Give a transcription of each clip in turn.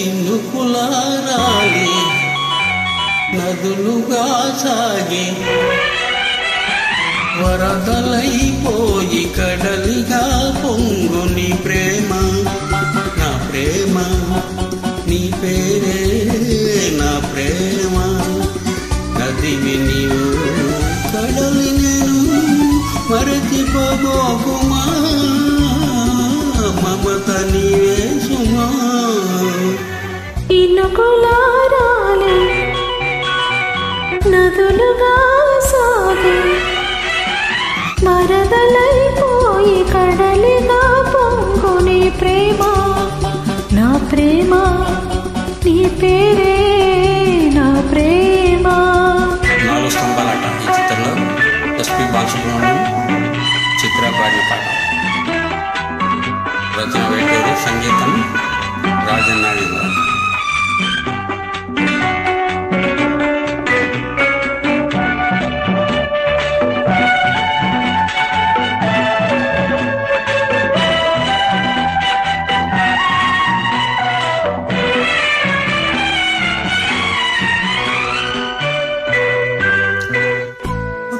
చినుకులారాలి నదులుగా సాగి వరదలైపోయి కడలిగా పొంగు నీ ప్రేమ నా ప్రేమ నీ పేరే నా ప్రేమ నదివి నీవు కడలి నేను మరచిపోబోకుమా మమత నీవే సుమా చినుకులారాలి నదులుగా సాగి వరదలైపోయి కడలిగా పొంగు నీ ప్రేమ నా ప్రేమ నీ పేరే నా ప్రేమ. 4 స్తంభాలట ఈ చిత్రంలో ఎస్పి బాలసుబ్రహ్మణ్యం చిత్ర పాడిన పాట. రచన వేటూరు, సంగీతం రాజన్నాడి.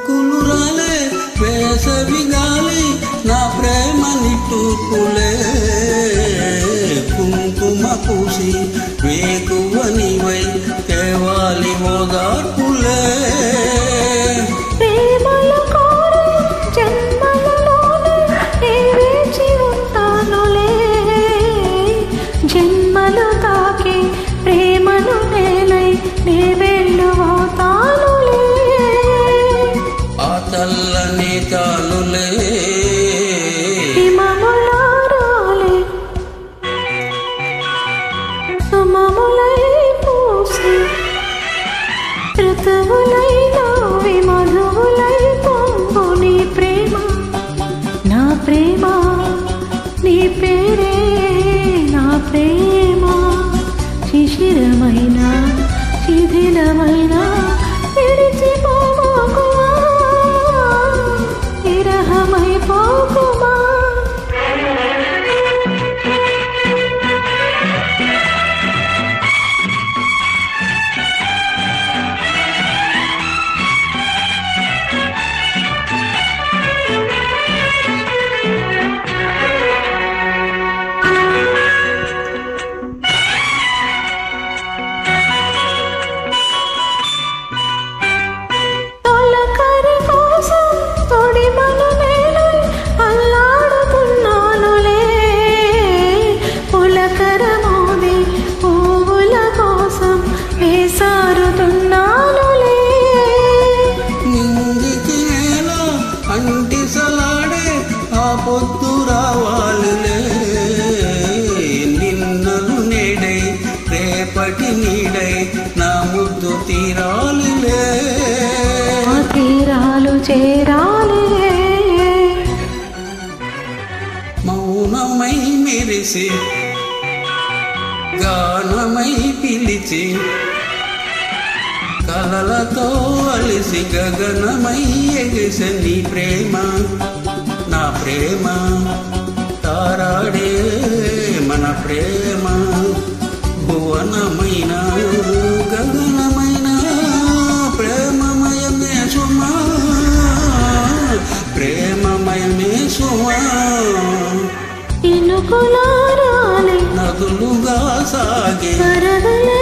కులురాలే వేసవి గాలి నా ప్రేమ నిట్టుకులే కుంకుమ పూసి వేకువనివై కేవాలి ఓదార్పులే జన్మలు తాకి ప్రేమను నేలై నే వెళ్ళుతానులే ఆ చల్లని చాలులే హిమములారాలే సుమములై పూసి ఋతువులై నవ్వి మధువులై పొంగు నీ ప్రేమ నా ప్రేమ నీ పేరే నా ప్రేమ శిశిరమైన శిథిలమైన విడిచిపోకుమా విరహమైపోకుమా అంటిసలాడే ఆ పొద్దు రావాలిలే నిన్నలు నేడై రేపటి నీడై నా ముద్దు తీరాలిలే తీరాలు చేరాలిలే మౌనమై మెరిసి గానమై పిలిచి కలలతో అలిసి గగనమై ఎగిసే నీ ప్రేమ నా ప్రేమ తారాడే మన ప్రేమ భువనమైన గగనమైన ప్రేమమయమే సుమా ప్రేమమయమే సుమా చినుకులారాలి నదులుగా సాగే వరదలై